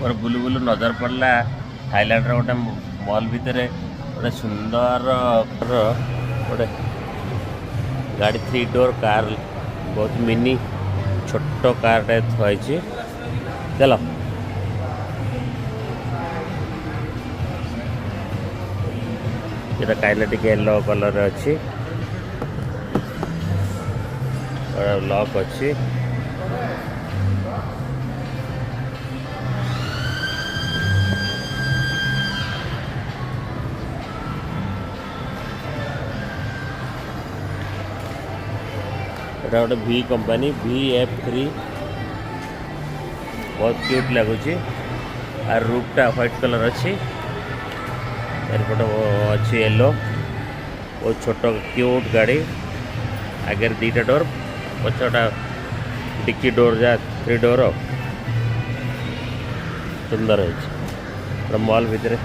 और blue blue नजर पड़ला थाईलैंड गोटे मॉल भितर गोटे सुंदर गोटे गाड़ी 3 डोर कार बहुत मिनी छोट कार टे थी चलो ये काइनेटिक येलो कलर अच्छी लॉक अच्छी गोटे V कंपनी VF3 बहुत क्यूट लगुच आर रूपटा व्हाइट कलर अच्छी एयरपोर्ट अच्छी येलो बहुत छोट क्यूट गाड़ी आगे 2टा डोर पछटा डिक्की डोर जा 3 डोर सुंदर है मॉल भितर